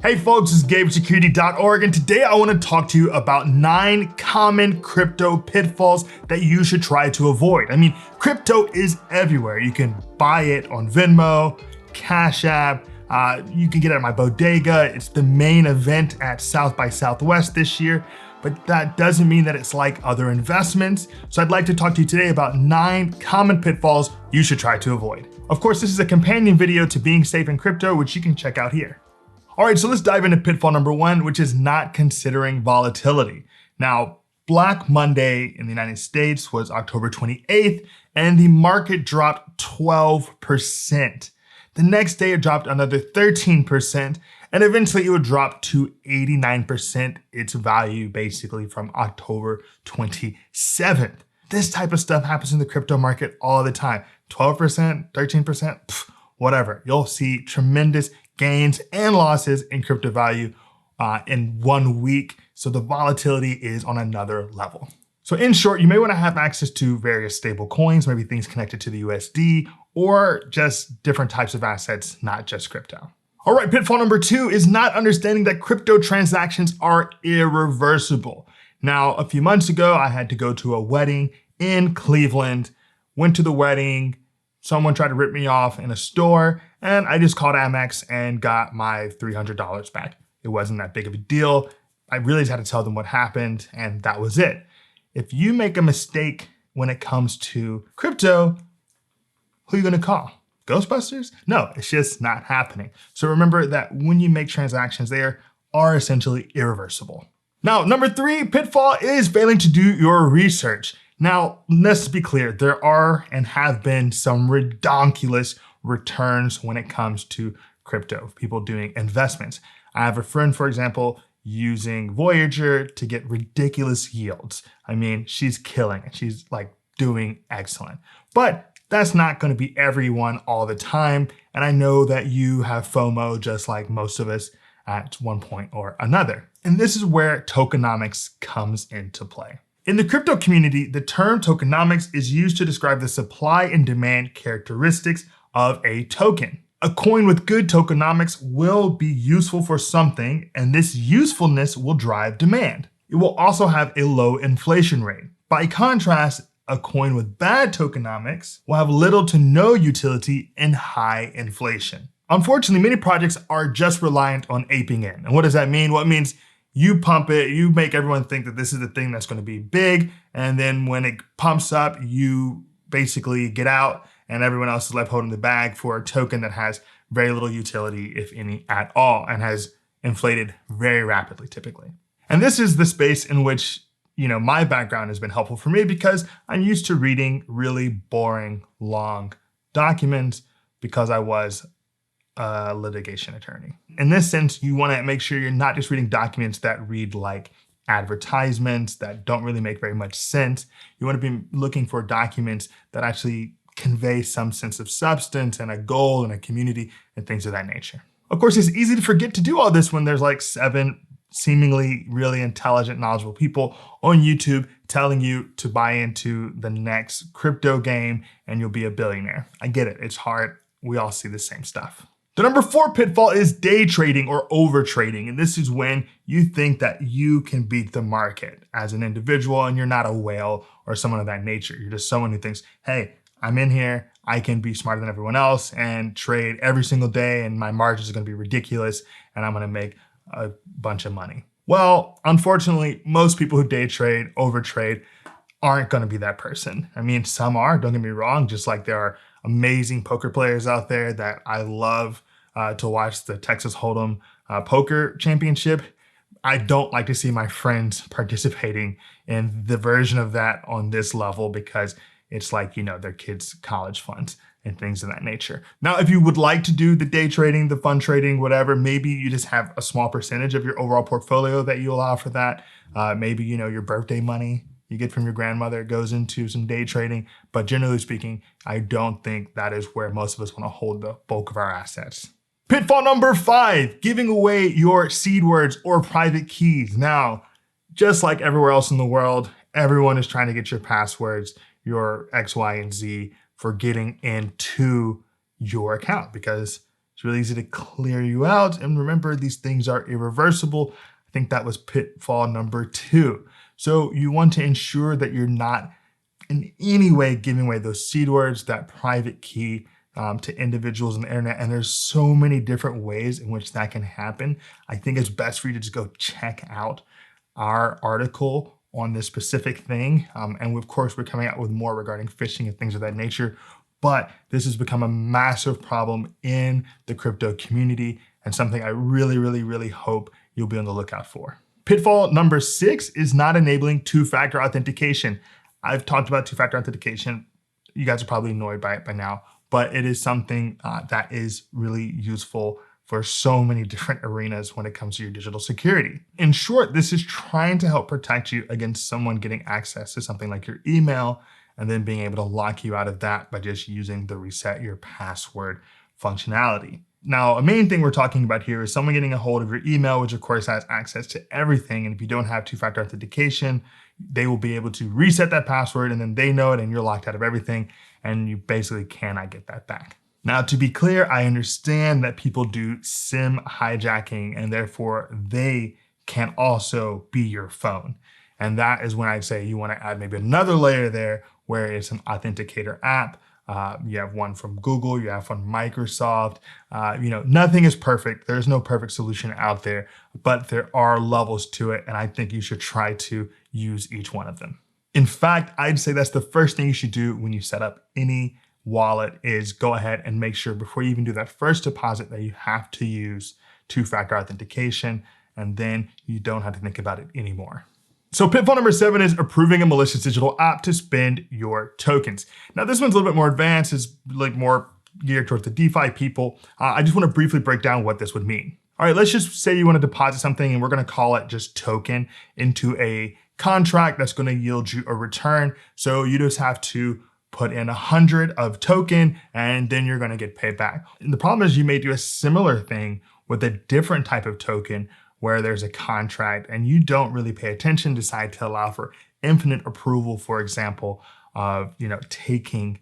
Hey folks, this is Gabe with Security.org, and today I want to talk to you about 9 common crypto pitfalls that you should try to avoid. I mean, crypto is everywhere. You can buy it on Venmo, Cash App, you can get it at my bodega. It's the main event at South by Southwest this year, but that doesn't mean that it's like other investments. So I'd like to talk to you today about 9 common pitfalls you should try to avoid. Of course, this is a companion video to being safe in crypto, which you can check out here. All right, so let's dive into pitfall number 1, which is not considering volatility. Now, Black Monday in the United States was October 28th, and the market dropped 12%. The next day, it dropped another 13%, and eventually it would drop to 89% its value, basically from October 27th. This type of stuff happens in the crypto market all the time. 12%, 13%, whatever. You'll see tremendous gains and losses in crypto value in 1 week. So the volatility is on another level. So in short, you may want to have access to various stable coins, maybe things connected to the USD, or just different types of assets, not just crypto. All right, pitfall number 2 is not understanding that crypto transactions are irreversible. Now, a few months ago, I had to go to a wedding in Cleveland, went to the wedding, someone tried to rip me off in a store, and I just called Amex and got my $300 back. It wasn't that big of a deal. I really just had to tell them what happened, and that was it. If you make a mistake when it comes to crypto, who are you gonna call? Ghostbusters? No, it's just not happening. So remember that when you make transactions, they are essentially irreversible. Now, number 3 pitfall is failing to do your research. Now, let's be clear, there are and have been some redonkulous returns when it comes to crypto, people doing investments. I have a friend, for example, using Voyager to get ridiculous yields. I mean, she's killing it. She's like doing excellent. But that's not going to be everyone all the time. And I know that you have FOMO just like most of us at one point or another. And this is where tokenomics comes into play. In the crypto community, the term tokenomics is used to describe the supply and demand characteristics of a token. A coin with good tokenomics will be useful for something, and this usefulness will drive demand. It will also have a low inflation rate. By contrast, a coin with bad tokenomics will have little to no utility and high inflation. Unfortunately, many projects are just reliant on aping in. And what does that mean? Well, it means you pump it, you make everyone think that this is the thing that's going to be big. And then when it pumps up, you basically get out and everyone else is left holding the bag for a token that has very little utility, if any at all, and has inflated very rapidly typically. And this is the space in which, my background has been helpful for me because I'm used to reading really boring, long documents because I was a litigation attorney. In this sense, you want to make sure you're not just reading documents that read like advertisements that don't really make very much sense. You want to be looking for documents that actually convey some sense of substance and a goal and a community and things of that nature. Of course, it's easy to forget to do all this when there's like 7 seemingly really intelligent, knowledgeable people on YouTube telling you to buy into the next crypto game and you'll be a billionaire. I get it, it's hard. We all see the same stuff. The number 4 pitfall is day trading or overtrading. And this is when you think that you can beat the market as an individual and you're not a whale or someone of that nature. You're just someone who thinks, hey, I'm in here, I can be smarter than everyone else and trade every single day and my margins are gonna be ridiculous and I'm gonna make a bunch of money. Well, unfortunately, most people who day trade, overtrade, aren't gonna be that person. I mean, some are, don't get me wrong, just like there are amazing poker players out there that I love to watch the Texas Hold'em poker championship. I don't like to see my friends participating in the version of that on this level because it's like, their kids' college funds and things of that nature. Now, if you would like to do the day trading, the fund trading, whatever, maybe you just have a small percentage of your overall portfolio that you allow for that. Maybe, your birthday money you get from your grandmother goes into some day trading. But generally speaking, I don't think that is where most of us want to hold the bulk of our assets. Pitfall number 5, giving away your seed words or private keys. Now, just like everywhere else in the world, everyone is trying to get your passwords, your X, Y, and Z for getting into your account because It's really easy to clear you out. And remember, these things are irreversible. I think that was pitfall number 2. So you want to ensure that you're not in any way giving away those seed words, that private key to individuals on the internet. And there's so many different ways in which that can happen. I think it's best for you to just go check out our article on this specific thing. And of course, we're coming out with more regarding phishing and things of that nature. But this has become a massive problem in the crypto community and something I really, really, really hope you'll be on the lookout for. Pitfall number 6 is not enabling two-factor authentication. I've talked about two-factor authentication. You guys are probably annoyed by it by now, but it is something that is really useful for so many different arenas when it comes to your digital security. In short, this is trying to help protect you against someone getting access to something like your email and then being able to lock you out of that by just using the reset your password functionality. Now, a main thing we're talking about here is someone getting a hold of your email, which of course has access to everything. And if you don't have two-factor authentication, they will be able to reset that password and then they know it and you're locked out of everything and you basically cannot get that back. Now, to be clear, I understand that people do SIM hijacking and therefore they can also be your phone. And that is when I'd say you want to add maybe another layer there where it's an authenticator app. You have one from Google, you have one from Microsoft. Nothing is perfect. There's no perfect solution out there, but there are levels to it. And I think you should try to use each one of them. In fact, I'd say that's the first thing you should do when you set up any wallet is go ahead and make sure before you even do that first deposit that you have to use two-factor authentication, and then you don't have to think about it anymore. So pitfall number 7 is approving a malicious digital app to spend your tokens. Now this one's a little bit more advanced, it's like more geared towards the DeFi people. I just want to briefly break down what this would mean. All right, let's just say you want to deposit something and we're going to call it just token into a contract that's going to yield you a return. So you just have to put in 100 of token and then you're going to get paid back. And the problem is you may do a similar thing with a different type of token where there's a contract and you don't really pay attention, decide to allow for infinite approval, for example, of taking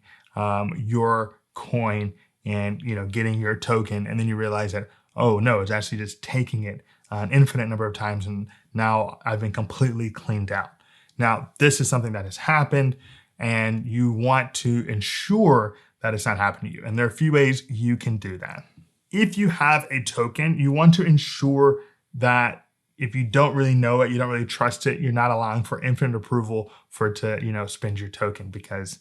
your coin and getting your token, and then you realize that, oh no, it's actually just taking it an infinite number of times and now I've been completely cleaned out. Now, this is something that has happened and you want to ensure that it's not happening to you. And there are a few ways you can do that. If you have a token, you want to ensure that if you don't really know it, you don't really trust it, you're not allowing for infinite approval for it to, spend your token, because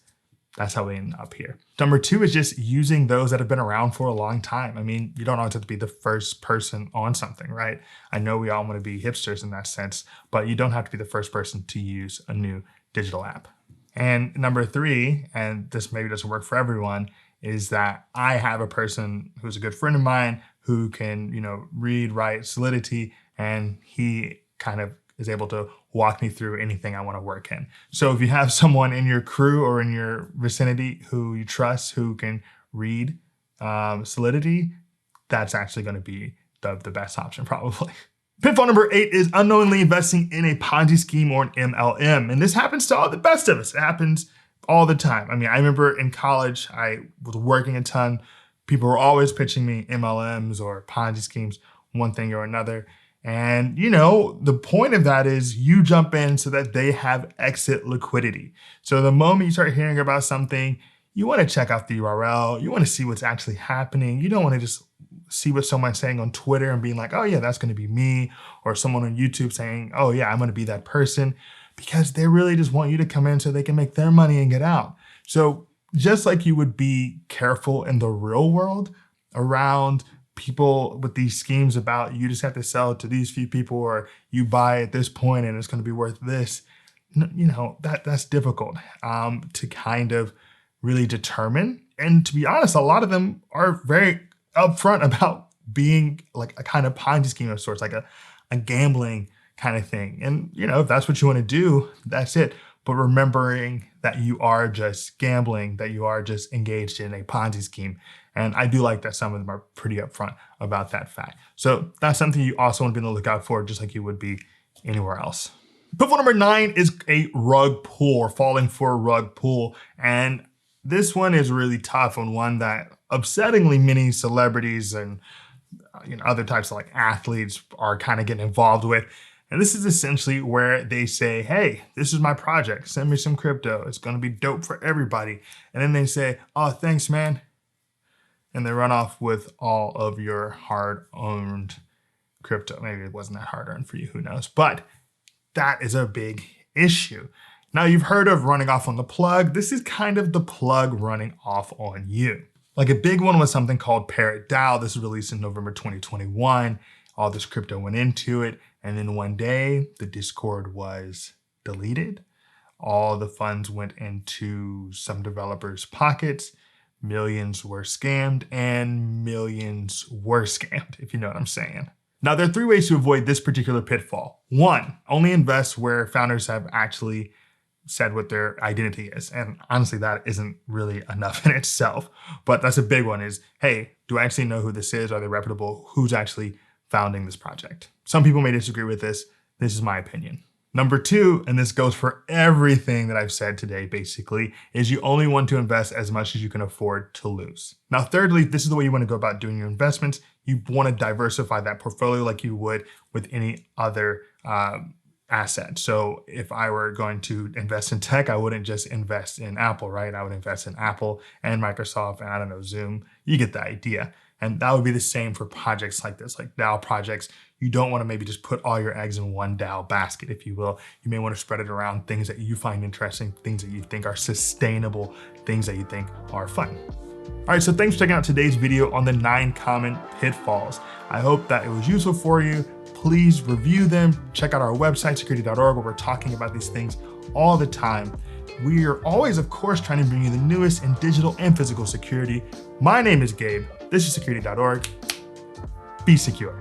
that's how we end up here. Number 2 is just using those that have been around for a long time. I mean, you don't always have to be the first person on something, right? I know we all want to be hipsters in that sense, but you don't have to be the first person to use a new digital app. And number 3, and this maybe doesn't work for everyone, is that I have a person who's a good friend of mine who can, read, write Solidity, and he kind of is able to walk me through anything I want to work in. So if you have someone in your crew or in your vicinity who you trust, who can read Solidity, that's actually going to be the best option probably. Pitfall number 8 is unknowingly investing in a Ponzi scheme or an MLM. And this happens to all the best of us. It happens all the time. I mean, I remember in college, I was working a ton. People were always pitching me MLMs or Ponzi schemes, one thing or another. And, the point of that is you jump in so that they have exit liquidity. So the moment you start hearing about something, you want to check out the URL. You want to see what's actually happening. You don't want to just see what someone's saying on Twitter and being like, oh yeah, that's going to be me. Or someone on YouTube saying, oh yeah, I'm going to be that person. Because they really just want you to come in so they can make their money and get out. So just like you would be careful in the real world around people with these schemes about you just have to sell to these few people or you buy at this point and it's going to be worth this, that's difficult to kind of really determine. And to be honest, a lot of them are very upfront about being like a kind of Ponzi scheme of sorts, like a gambling kind of thing. And, if that's what you want to do, that's it. But remembering that you are just gambling, that you are just engaged in a Ponzi scheme. And I do like that some of them are pretty upfront about that fact. So that's something you also want to be on the lookout for, just like you would be anywhere else. Pitfall number 9 is a rug pull or falling for a rug pull. And This one is really tough, and one that upsettingly many celebrities and other types of like athletes are kind of getting involved with. And this is essentially where they say, hey, this is my project. Send me some crypto. It's going to be dope for everybody. And then they say, oh, thanks, man. And they run off with all of your hard-earned crypto. Maybe it wasn't that hard-earned for you, who knows? But that is a big issue. Now, you've heard of running off on the plug. This is kind of the plug running off on you. Like a big one was something called Parrot DAO. This was released in November 2021. All this crypto went into it. And then one day, the Discord was deleted. All the funds went into some developers' pockets. Millions were scammed and millions were scammed, if you know what I'm saying. Now, there are 3 ways to avoid this particular pitfall. 1, only invest where founders have actually said what their identity is. And honestly, that isn't really enough in itself. But that's a big one is, hey, do I actually know who this is? Are they reputable? Who's actually founding this project? Some people may disagree with this. This is my opinion. Number 2, and this goes for everything that I've said today, basically, is you only want to invest as much as you can afford to lose. Now, thirdly, this is the way you want to go about doing your investments. You want to diversify that portfolio like you would with any other asset. So if I were going to invest in tech, I wouldn't just invest in Apple, right? I would invest in Apple and Microsoft and I don't know, Zoom. You get the idea. And that would be the same for projects like this, like DAO projects. You don't want to maybe just put all your eggs in one DAO basket, if you will. You may want to spread it around things that you find interesting, things that you think are sustainable, things that you think are fun. All right, so thanks for checking out today's video on the 9 common pitfalls. I hope that it was useful for you. Please review them. Check out our website, Security.org, where we're talking about these things all the time. We are always, of course, trying to bring you the newest in digital and physical security. My name is Gabe. This is Security.org. Be secure.